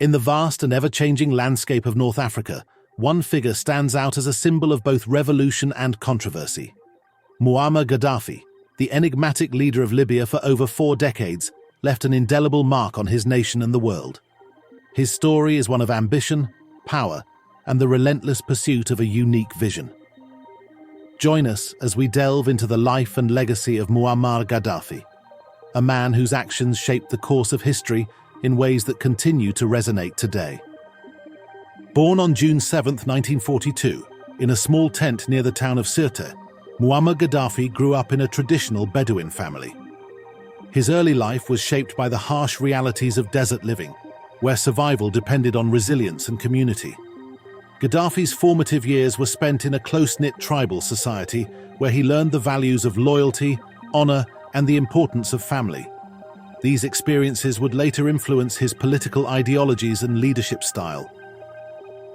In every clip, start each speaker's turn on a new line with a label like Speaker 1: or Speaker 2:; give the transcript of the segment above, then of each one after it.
Speaker 1: In the vast and ever-changing landscape of North Africa, one figure stands out as a symbol of both revolution and controversy. Muammar Gaddafi, the enigmatic leader of Libya for over 4 decades, left an indelible mark on his nation and the world. His story is one of ambition, power, and the relentless pursuit of a unique vision. Join us as we delve into the life and legacy of Muammar Gaddafi, a man whose actions shaped the course of history in ways that continue to resonate today. Born on June 7, 1942, in a small tent near the town of Sirte, Muammar Gaddafi grew up in a traditional Bedouin family. His early life was shaped by the harsh realities of desert living, where survival depended on resilience and community. Gaddafi's formative years were spent in a close-knit tribal society where he learned the values of loyalty, honor, and the importance of family. These experiences would later influence his political ideologies and leadership style.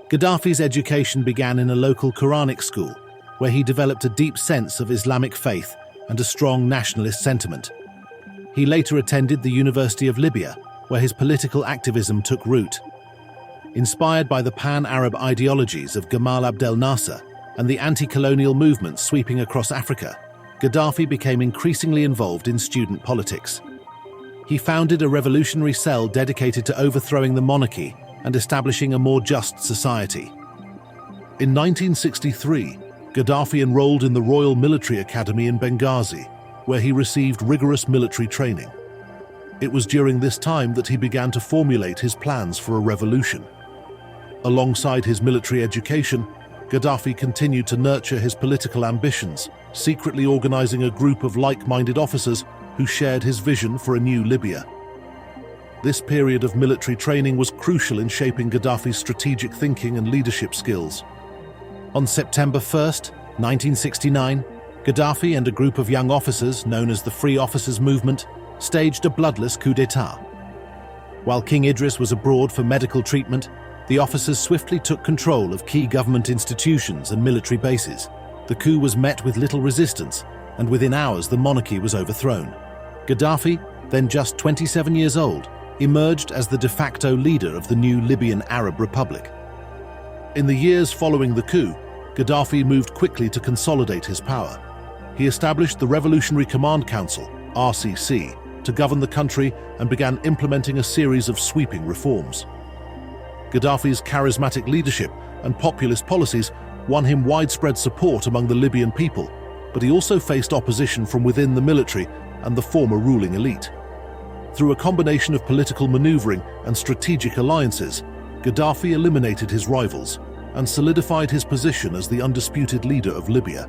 Speaker 1: Gaddafi's education began in a local Quranic school, where he developed a deep sense of Islamic faith and a strong nationalist sentiment. He later attended the University of Libya, where his political activism took root. Inspired by the pan-Arab ideologies of Gamal Abdel Nasser and the anti-colonial movements sweeping across Africa, Gaddafi became increasingly involved in student politics. He founded a revolutionary cell dedicated to overthrowing the monarchy and establishing a more just society. In 1963, Gaddafi enrolled in the Royal Military Academy in Benghazi, where he received rigorous military training. It was during this time that he began to formulate his plans for a revolution. Alongside his military education, Gaddafi continued to nurture his political ambitions, secretly organizing a group of like-minded officers who shared his vision for a new Libya. This period of military training was crucial in shaping Gaddafi's strategic thinking and leadership skills. On September 1, 1969, Gaddafi and a group of young officers, known as the Free Officers Movement, staged a bloodless coup d'etat. While King Idris was abroad for medical treatment, the officers swiftly took control of key government institutions and military bases. The coup was met with little resistance, and within hours the monarchy was overthrown. Gaddafi, then just 27 years old, emerged as the de facto leader of the new Libyan Arab Republic. In the years following the coup, Gaddafi moved quickly to consolidate his power. He established the Revolutionary Command Council, RCC, to govern the country and began implementing a series of sweeping reforms. Gaddafi's charismatic leadership and populist policies won him widespread support among the Libyan people, but he also faced opposition from within the military and the former ruling elite. Through a combination of political maneuvering and strategic alliances, Gaddafi eliminated his rivals and solidified his position as the undisputed leader of Libya.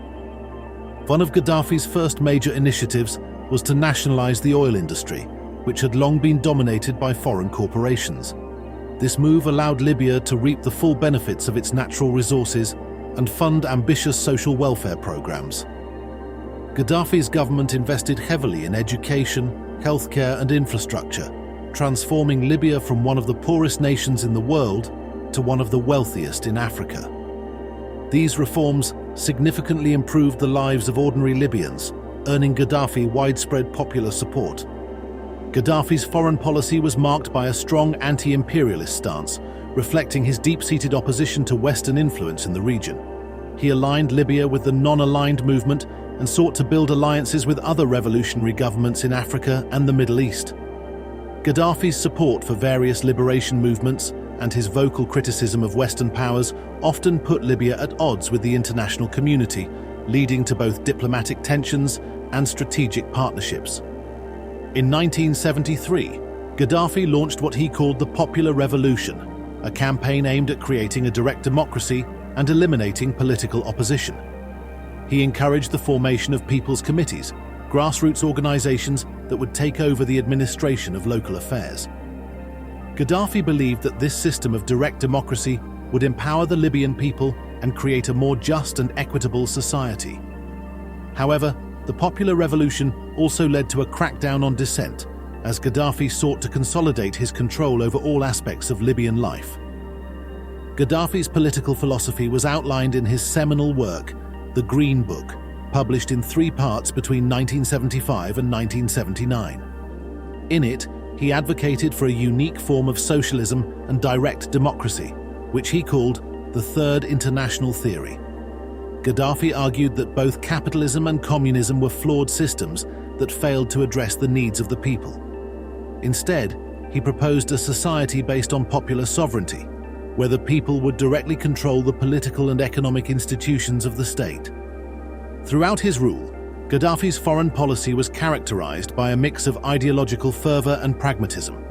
Speaker 1: One of Gaddafi's first major initiatives was to nationalize the oil industry, which had long been dominated by foreign corporations. This move allowed Libya to reap the full benefits of its natural resources and fund ambitious social welfare programs. Gaddafi's government invested heavily in education, healthcare, and infrastructure, transforming Libya from one of the poorest nations in the world to one of the wealthiest in Africa. These reforms significantly improved the lives of ordinary Libyans, earning Gaddafi widespread popular support. Gaddafi's foreign policy was marked by a strong anti-imperialist stance, reflecting his deep-seated opposition to Western influence in the region. He aligned Libya with the non-aligned movement and sought to build alliances with other revolutionary governments in Africa and the Middle East. Gaddafi's support for various liberation movements and his vocal criticism of Western powers often put Libya at odds with the international community, leading to both diplomatic tensions and strategic partnerships. In 1973, Gaddafi launched what he called the Popular Revolution, a campaign aimed at creating a direct democracy and eliminating political opposition. He encouraged the formation of people's committees, grassroots organizations that would take over the administration of local affairs. Gaddafi believed that this system of direct democracy would empower the Libyan people and create a more just and equitable society. However, the Popular Revolution also led to a crackdown on dissent, as Gaddafi sought to consolidate his control over all aspects of Libyan life. Gaddafi's political philosophy was outlined in his seminal work, The Green Book, published in 3 parts between 1975 and 1979. In it, he advocated for a unique form of socialism and direct democracy, which he called the Third International Theory. Gaddafi argued that both capitalism and communism were flawed systems that failed to address the needs of the people. Instead, he proposed a society based on popular sovereignty, where the people would directly control the political and economic institutions of the state. Throughout his rule, Gaddafi's foreign policy was characterized by a mix of ideological fervor and pragmatism.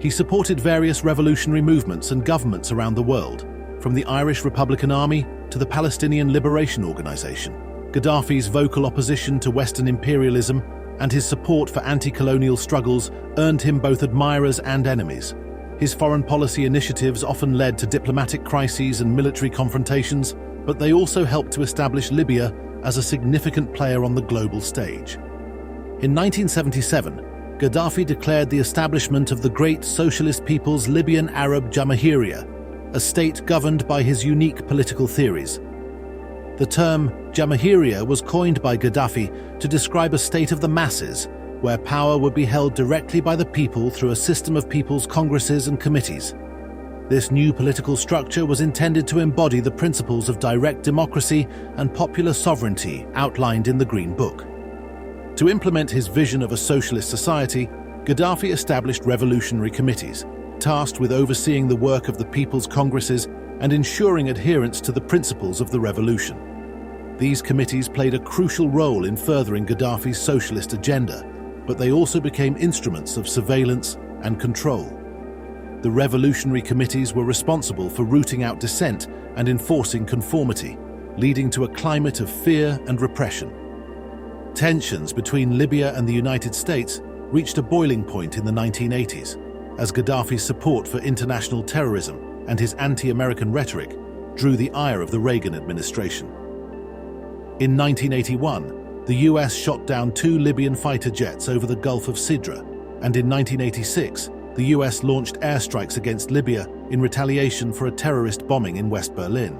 Speaker 1: He supported various revolutionary movements and governments around the world, from the Irish Republican Army to the Palestinian Liberation Organization. Gaddafi's vocal opposition to Western imperialism and his support for anti-colonial struggles earned him both admirers and enemies. His foreign policy initiatives often led to diplomatic crises and military confrontations, but they also helped to establish Libya as a significant player on the global stage. In 1977, Gaddafi declared the establishment of the Great Socialist People's Libyan Arab Jamahiriya, a state governed by his unique political theories. The term Jamahiriya was coined by Gaddafi to describe a state of the masses, where power would be held directly by the people through a system of people's congresses and committees. This new political structure was intended to embody the principles of direct democracy and popular sovereignty outlined in the Green Book. To implement his vision of a socialist society, Gaddafi established revolutionary committees, tasked with overseeing the work of the people's congresses and ensuring adherence to the principles of the revolution. These committees played a crucial role in furthering Gaddafi's socialist agenda, but they also became instruments of surveillance and control. The revolutionary committees were responsible for rooting out dissent and enforcing conformity, leading to a climate of fear and repression. Tensions between Libya and the United States reached a boiling point in the 1980s, as Gaddafi's support for international terrorism and his anti-American rhetoric drew the ire of the Reagan administration. In 1981, the US shot down 2 Libyan fighter jets over the Gulf of Sidra, and in 1986, the US launched airstrikes against Libya in retaliation for a terrorist bombing in West Berlin.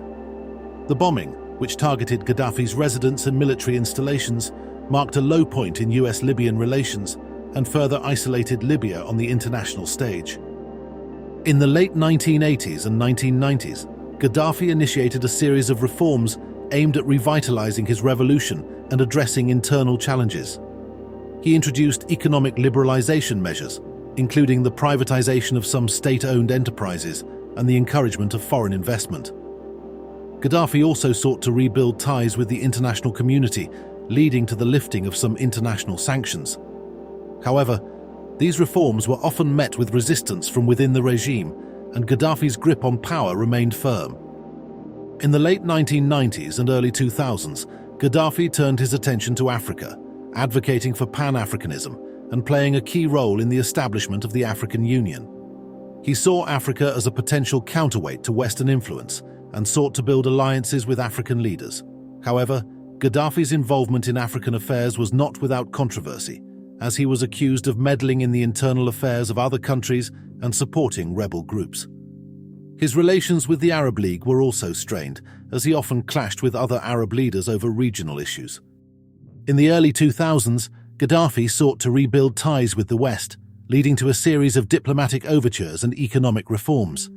Speaker 1: The bombing, which targeted Gaddafi's residence and military installations, marked a low point in US-Libyan relations and further isolated Libya on the international stage. In the late 1980s and 1990s, Gaddafi initiated a series of reforms aimed at revitalizing his revolution and addressing internal challenges. He introduced economic liberalization measures, including the privatization of some state-owned enterprises and the encouragement of foreign investment. Gaddafi also sought to rebuild ties with the international community, leading to the lifting of some international sanctions. However, these reforms were often met with resistance from within the regime, and Gaddafi's grip on power remained firm. In the late 1990s and early 2000s, Gaddafi turned his attention to Africa, advocating for Pan-Africanism and playing a key role in the establishment of the African Union. He saw Africa as a potential counterweight to Western influence and sought to build alliances with African leaders. However, Gaddafi's involvement in African affairs was not without controversy, as he was accused of meddling in the internal affairs of other countries and supporting rebel groups. His relations with the Arab League were also strained, as he often clashed with other Arab leaders over regional issues. In the early 2000s, Gaddafi sought to rebuild ties with the West, leading to a series of diplomatic overtures and economic reforms.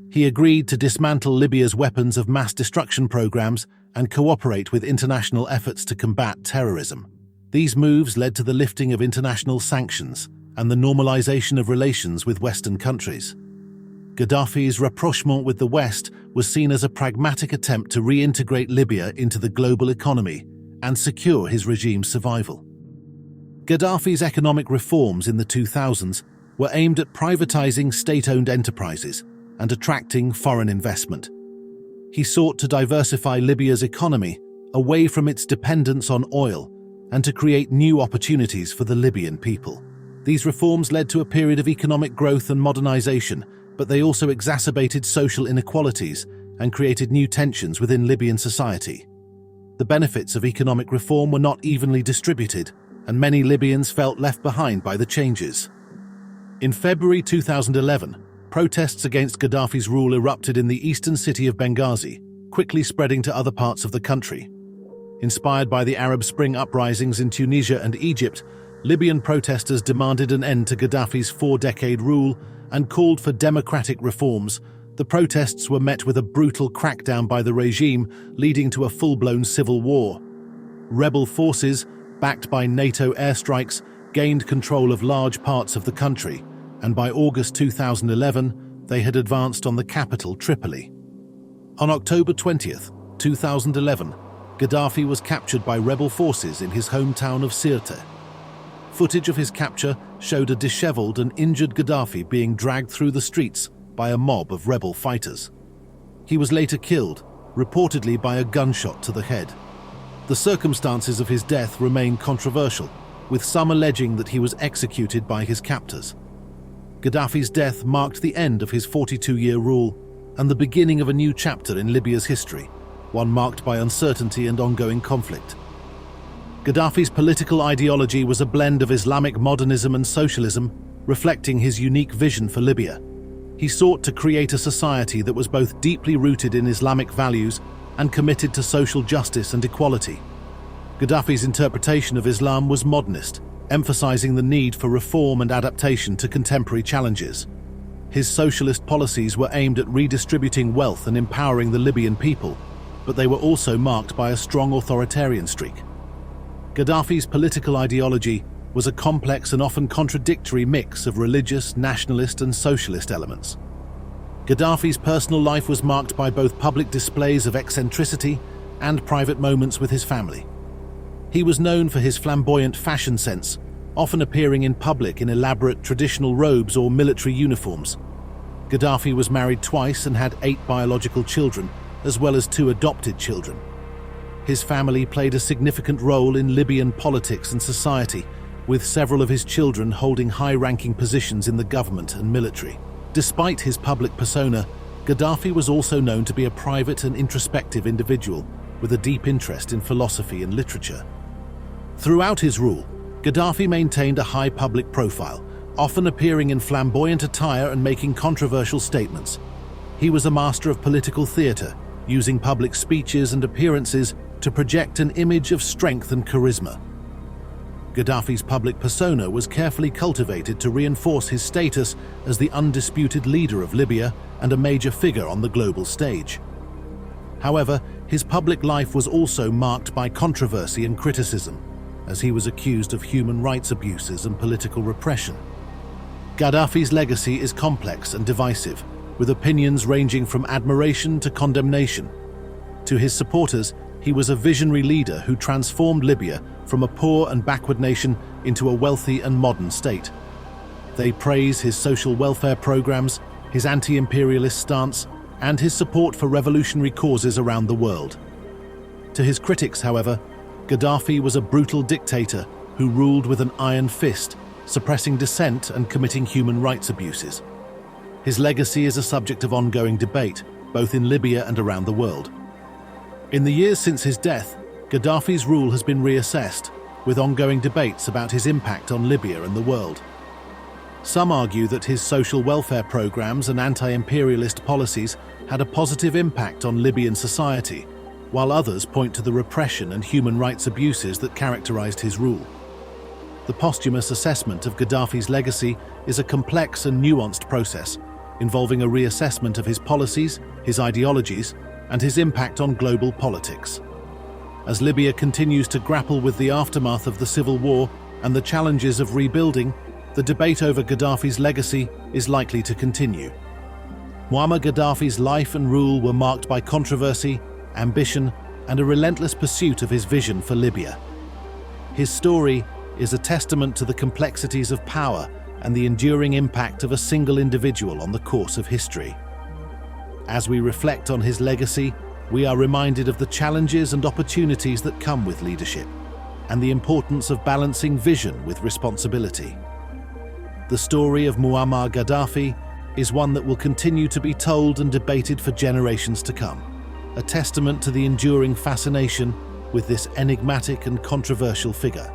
Speaker 1: He agreed to dismantle Libya's weapons of mass destruction programs and cooperate with international efforts to combat terrorism. These moves led to the lifting of international sanctions and the normalization of relations with Western countries. Gaddafi's rapprochement with the West was seen as a pragmatic attempt to reintegrate Libya into the global economy and secure his regime's survival. Gaddafi's economic reforms in the 2000s were aimed at privatizing state-owned enterprises and attracting foreign investment. He sought to diversify Libya's economy away from its dependence on oil and to create new opportunities for the Libyan people. These reforms led to a period of economic growth and modernization, but they also exacerbated social inequalities and created new tensions within Libyan society. The benefits of economic reform were not evenly distributed, and many Libyans felt left behind by the changes. In February 2011, protests against Gaddafi's rule erupted in the eastern city of Benghazi, quickly spreading to other parts of the country. Inspired by the Arab Spring uprisings in Tunisia and Egypt, Libyan protesters demanded an end to Gaddafi's 4-decade rule and called for democratic reforms. The protests were met with a brutal crackdown by the regime, leading to a full-blown civil war. Rebel forces, backed by NATO airstrikes, gained control of large parts of the country, and by August 2011, they had advanced on the capital, Tripoli. On October 20th, 2011, Gaddafi was captured by rebel forces in his hometown of Sirte. Footage of his capture showed a disheveled and injured Gaddafi being dragged through the streets by a mob of rebel fighters. He was later killed, reportedly by a gunshot to the head. The circumstances of his death remain controversial, with some alleging that he was executed by his captors. Gaddafi's death marked the end of his 42-year rule and the beginning of a new chapter in Libya's history, one marked by uncertainty and ongoing conflict. Gaddafi's political ideology was a blend of Islamic modernism and socialism, reflecting his unique vision for Libya. He sought to create a society that was both deeply rooted in Islamic values and committed to social justice and equality. Gaddafi's interpretation of Islam was modernist, emphasizing the need for reform and adaptation to contemporary challenges. His socialist policies were aimed at redistributing wealth and empowering the Libyan people, but they were also marked by a strong authoritarian streak. Gaddafi's political ideology was a complex and often contradictory mix of religious, nationalist, and socialist elements. Gaddafi's personal life was marked by both public displays of eccentricity and private moments with his family. He was known for his flamboyant fashion sense, often appearing in public in elaborate traditional robes or military uniforms. Gaddafi was married twice and had 8 biological children, as well as 2 adopted children. His family played a significant role in Libyan politics and society, with several of his children holding high-ranking positions in the government and military. Despite his public persona, Gaddafi was also known to be a private and introspective individual with a deep interest in philosophy and literature. Throughout his rule, Gaddafi maintained a high public profile, often appearing in flamboyant attire and making controversial statements. He was a master of political theater, using public speeches and appearances to project an image of strength and charisma. Gaddafi's public persona was carefully cultivated to reinforce his status as the undisputed leader of Libya and a major figure on the global stage. However, his public life was also marked by controversy and criticism, as he was accused of human rights abuses and political repression. Gaddafi's legacy is complex and divisive, with opinions ranging from admiration to condemnation. To his supporters, he was a visionary leader who transformed Libya from a poor and backward nation into a wealthy and modern state. They praise his social welfare programs, his anti-imperialist stance, and his support for revolutionary causes around the world. To his critics, however, Gaddafi was a brutal dictator who ruled with an iron fist, suppressing dissent and committing human rights abuses. His legacy is a subject of ongoing debate, both in Libya and around the world. In the years since his death, Gaddafi's rule has been reassessed, with ongoing debates about his impact on Libya and the world. Some argue that his social welfare programs and anti-imperialist policies had a positive impact on Libyan society, while others point to the repression and human rights abuses that characterized his rule. The posthumous assessment of Gaddafi's legacy is a complex and nuanced process, involving a reassessment of his policies, his ideologies, and his impact on global politics. As Libya continues to grapple with the aftermath of the civil war and the challenges of rebuilding, the debate over Gaddafi's legacy is likely to continue. Muammar Gaddafi's life and rule were marked by controversy, ambition, and a relentless pursuit of his vision for Libya. His story is a testament to the complexities of power and the enduring impact of a single individual on the course of history. As we reflect on his legacy, we are reminded of the challenges and opportunities that come with leadership, and the importance of balancing vision with responsibility. The story of Muammar Gaddafi is one that will continue to be told and debated for generations to come, a testament to the enduring fascination with this enigmatic and controversial figure.